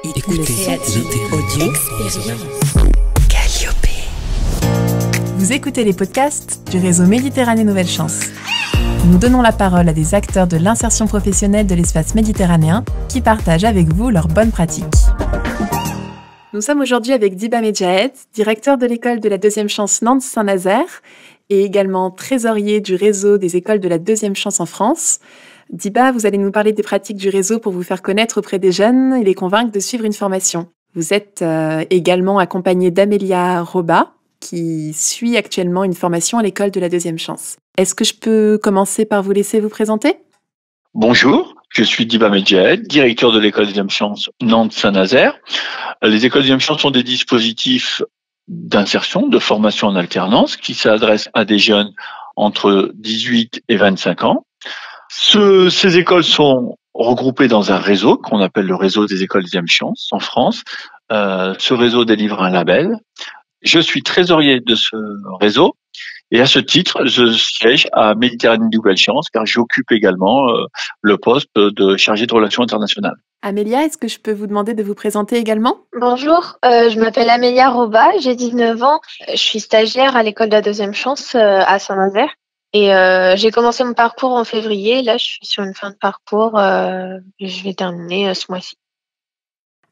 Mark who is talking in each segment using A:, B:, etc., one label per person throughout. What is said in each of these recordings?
A: Écoutez,
B: vous écoutez les podcasts du réseau Méditerranée Nouvelle Chance. Nous donnons la parole à des acteurs de l'insertion professionnelle de l'espace méditerranéen qui partagent avec vous leurs bonnes pratiques. Nous sommes aujourd'hui avec Diba Medjahed, directeur de l'école de la deuxième chance Nantes-Saint-Nazaire et également trésorier du réseau des écoles de la deuxième chance en France. Diba, vous allez nous parler des pratiques du réseau pour vous faire connaître auprès des jeunes et les convaincre de suivre une formation. Vous êtes également accompagné d'Amélia Roba, qui suit actuellement une formation à l'école de la deuxième chance. Est-ce que je peux commencer par vous laisser vous présenter ?
C: Bonjour, je suis Diba Medjahed, directeur de l'école deuxième chance Nantes-Saint-Nazaire. Les écoles deuxième chance sont des dispositifs d'insertion, de formation en alternance qui s'adressent à des jeunes entre 18 et 25 ans. Ces écoles sont regroupées dans un réseau qu'on appelle le réseau des écoles deuxième chance en France. Ce réseau délivre un label. Je suis trésorier de ce réseau et à ce titre, je siège à Méditerranée Nouvelle Chance car j'occupe également le poste de chargé de relations internationales.
B: Amélia, est-ce que je peux vous demander de vous présenter également ?
D: Bonjour, je m'appelle Amélia Roba, j'ai 19 ans, je suis stagiaire à l'école de la deuxième chance à Saint-Nazaire et j'ai commencé mon parcours en février, là je suis sur une fin de parcours, je vais terminer ce mois-ci.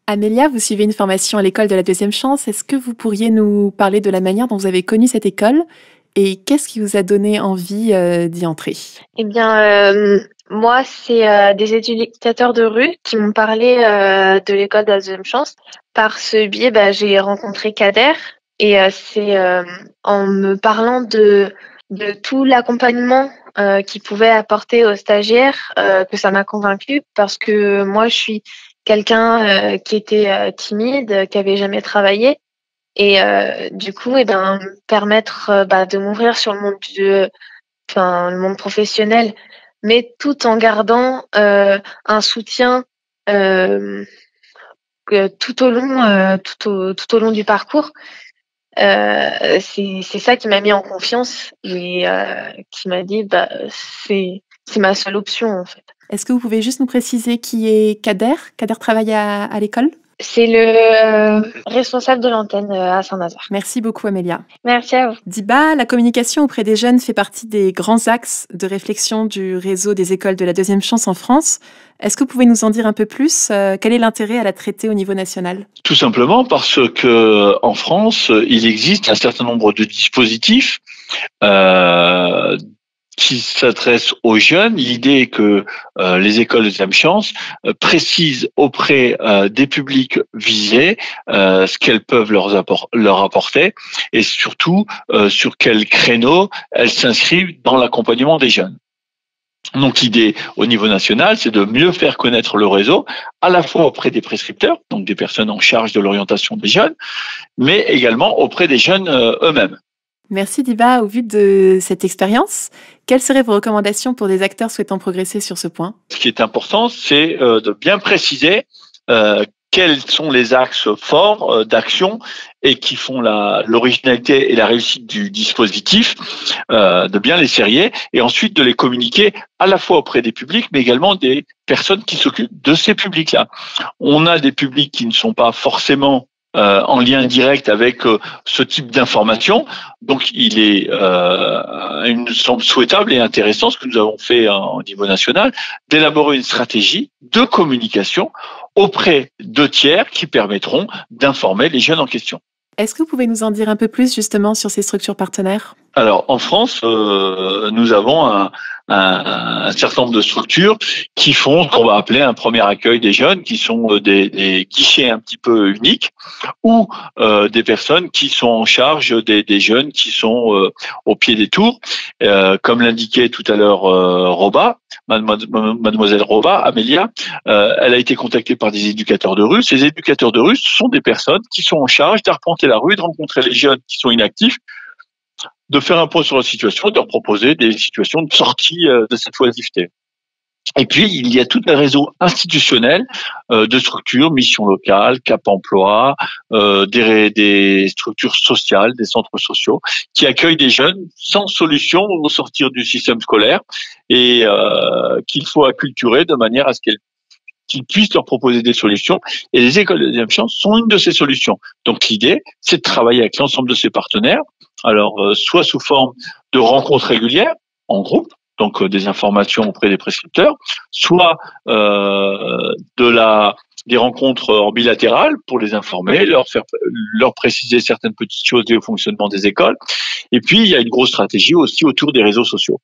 B: Amélia, vous suivez une formation à l'école de la deuxième chance. Est-ce que vous pourriez nous parler de la manière dont vous avez connu cette école et qu'est-ce qui vous a donné envie d'y entrer ?
D: Eh bien, moi, c'est des éducateurs de rue qui m'ont parlé de l'école de la deuxième chance. Par ce biais, j'ai rencontré Kader et c'est en me parlant de tout l'accompagnement qu'il pouvait apporter aux stagiaires que ça m'a convaincue parce que moi, je suis quelqu'un qui était timide, qui avait jamais travaillé et du coup, permettre de m'ouvrir sur le monde le monde professionnel, mais tout en gardant un soutien tout au long du parcours. C'est ça qui m'a mis en confiance et qui m'a dit c'est ma seule option en fait.
B: Est-ce que vous pouvez juste nous préciser qui est Kader ? Kader travaille à l'école ?
D: C'est le responsable de l'antenne à Saint-Nazaire.
B: Merci beaucoup Amélia.
D: Merci à vous.
B: Diba, la communication auprès des jeunes fait partie des grands axes de réflexion du réseau des écoles de la deuxième chance en France. Est-ce que vous pouvez nous en dire un peu plus ? Quel est l'intérêt à la traiter au niveau national ?
C: Tout simplement parce que en France, il existe un certain nombre de dispositifs qui s'adressent aux jeunes. L'idée est que les écoles de deuxième chance précisent auprès des publics visés ce qu'elles peuvent leur apporter et surtout sur quel créneau elles s'inscrivent dans l'accompagnement des jeunes. Donc l'idée au niveau national, c'est de mieux faire connaître le réseau, à la fois auprès des prescripteurs, donc des personnes en charge de l'orientation des jeunes, mais également auprès des jeunes eux-mêmes.
B: Merci Diba. Au vu de cette expérience, quelles seraient vos recommandations pour des acteurs souhaitant progresser sur ce point ?
C: Ce qui est important, c'est de bien préciser quels sont les axes forts d'action et qui font l'originalité et la réussite du dispositif, de bien les serrer et ensuite de les communiquer à la fois auprès des publics, mais également des personnes qui s'occupent de ces publics-là. On a des publics qui ne sont pas forcément en lien direct avec ce type d'information. Donc, il est, il nous semble souhaitable et intéressant, ce que nous avons fait au niveau national, d'élaborer une stratégie de communication auprès de tiers qui permettront d'informer les jeunes en question.
B: Est-ce que vous pouvez nous en dire un peu plus justement sur ces structures partenaires ?
C: Alors, en France, nous avons un certain nombre de structures qui font ce qu'on va appeler un premier accueil des jeunes, qui sont des guichets un petit peu uniques, ou des personnes qui sont en charge des jeunes qui sont au pied des tours. Comme l'indiquait tout à l'heure Roba, mademoiselle Roba, Amélia, elle a été contactée par des éducateurs de rue. Ces éducateurs de rue, ce sont des personnes qui sont en charge d'arpenter la rue, de rencontrer les jeunes qui sont inactifs, de faire un point sur la situation, de leur proposer des situations de sortie de cette oisiveté. Et puis, il y a tout un réseau institutionnel de structures, missions locales, Cap Emploi, des structures sociales, des centres sociaux, qui accueillent des jeunes sans solution au sortir du système scolaire et qu'il faut acculturer de manière à ce qu'ils qu'ils puissent leur proposer des solutions. Et les écoles de deuxième chance sont une de ces solutions. Donc l'idée, c'est de travailler avec l'ensemble de ces partenaires, alors soit sous forme de rencontres régulières en groupe, donc des informations auprès des prescripteurs, soit des rencontres en bilatéral pour les informer, leur préciser certaines petites choses liées au fonctionnement des écoles. Et puis, il y a une grosse stratégie aussi autour des réseaux sociaux.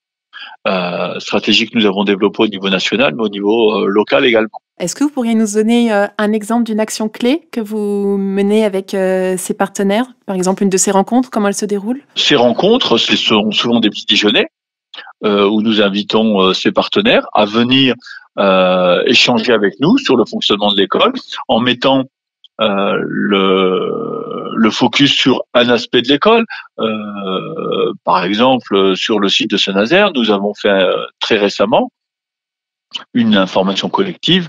C: Stratégie que nous avons développée au niveau national, mais au niveau local également.
B: Est-ce que vous pourriez nous donner un exemple d'une action clé que vous menez avec ces partenaires? Par exemple, une de ces rencontres, comment elle se déroule?
C: Ces rencontres, ce sont souvent des petits déjeuners où nous invitons ces partenaires à venir échanger avec nous sur le fonctionnement de l'école en mettant le focus sur un aspect de l'école. Par exemple, sur le site de Saint-Nazaire, nous avons fait très récemment une information collective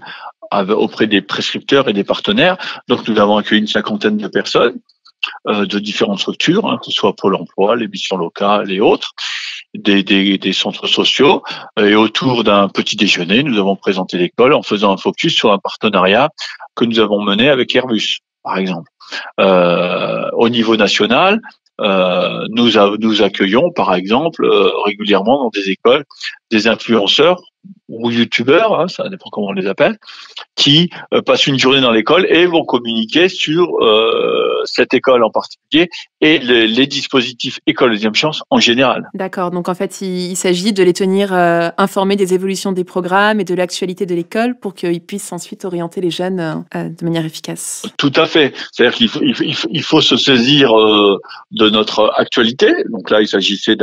C: auprès des prescripteurs et des partenaires. Donc, nous avons accueilli une 50aine de personnes de différentes structures, que ce soit Pôle emploi, les missions locales et autres, des centres sociaux. Et autour d'un petit déjeuner, nous avons présenté l'école en faisant un focus sur un partenariat que nous avons mené avec Airbus, par exemple. Au niveau national, nous accueillons, par exemple, régulièrement dans des écoles, des influenceurs ou youtubeurs, ça dépend comment on les appelle, qui passent une journée dans l'école et vont communiquer sur cette école en particulier et les dispositifs École Deuxième Chance en général.
B: D'accord, donc en fait, il s'agit de les tenir informés des évolutions des programmes et de l'actualité de l'école pour qu'ils puissent ensuite orienter les jeunes de manière efficace.
C: Tout à fait. C'est-à-dire qu'il faut se saisir de notre actualité. Donc là, il s'agissait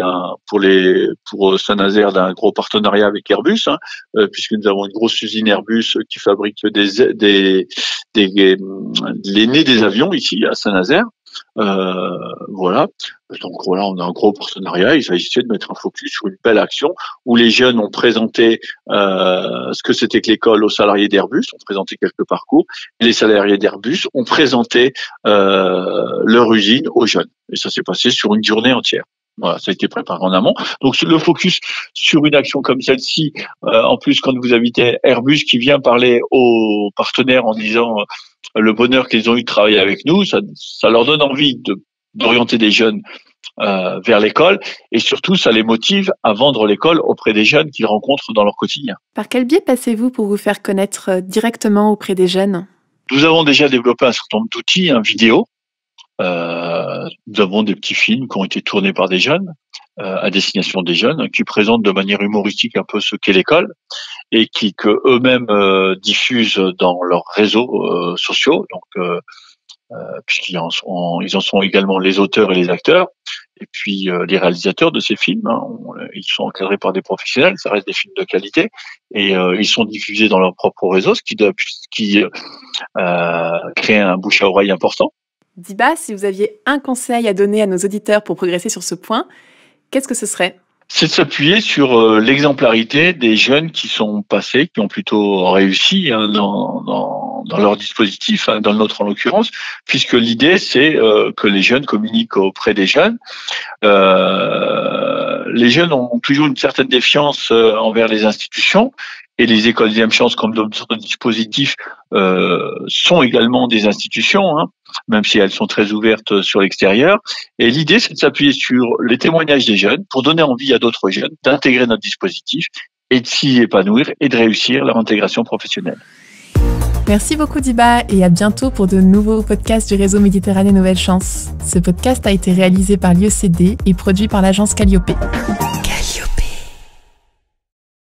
C: pour Saint-Nazaire d'un gros partenariat avec Airbus, puisque nous avons une grosse usine Airbus qui fabrique les nez des avions ici à Saint-Nazaire. Voilà. Donc voilà, on a un gros partenariat. Il s'agissait de mettre un focus sur une belle action où les jeunes ont présenté ce que c'était que l'école aux salariés d'Airbus, ont présenté quelques parcours. Et les salariés d'Airbus ont présenté leur usine aux jeunes. Et ça s'est passé sur une journée entière. Voilà, ça a été préparé en amont. Donc le focus sur une action comme celle-ci, en plus quand vous invitez Airbus qui vient parler aux partenaires en disant le bonheur qu'ils ont eu de travailler avec nous, ça leur donne envie d'orienter des jeunes vers l'école et surtout ça les motive à vendre l'école auprès des jeunes qu'ils rencontrent dans leur quotidien.
B: Par quel biais passez-vous pour vous faire connaître directement auprès des jeunes?
C: Nous avons déjà développé un certain nombre d'outils, vidéo. Nous avons des petits films qui ont été tournés par des jeunes, à destination des jeunes, qui présentent de manière humoristique un peu ce qu'est l'école et que eux-mêmes diffusent dans leurs réseaux sociaux. Donc, puisqu'ils en sont également les auteurs et les acteurs, et puis les réalisateurs de ces films. Ils sont encadrés par des professionnels, ça reste des films de qualité, et ils sont diffusés dans leur propre réseau, ce qui crée un bouche à oreille important.
B: Diba, si vous aviez un conseil à donner à nos auditeurs pour progresser sur ce point, qu'est-ce que ce serait?
C: C'est de s'appuyer sur l'exemplarité des jeunes qui sont passés, qui ont plutôt réussi dans leur dispositif, dans le nôtre en l'occurrence, puisque l'idée c'est que les jeunes communiquent auprès des jeunes. Les jeunes ont toujours une certaine défiance envers les institutions. Et les écoles deuxième chance, comme d'autres dispositifs, sont également des institutions, même si elles sont très ouvertes sur l'extérieur. Et l'idée, c'est de s'appuyer sur les témoignages des jeunes pour donner envie à d'autres jeunes d'intégrer notre dispositif et de s'y épanouir et de réussir leur intégration professionnelle.
B: Merci beaucoup Diba et à bientôt pour de nouveaux podcasts du réseau Méditerranée Nouvelle Chance. Ce podcast a été réalisé par l'IECD et produit par l'agence Calliope.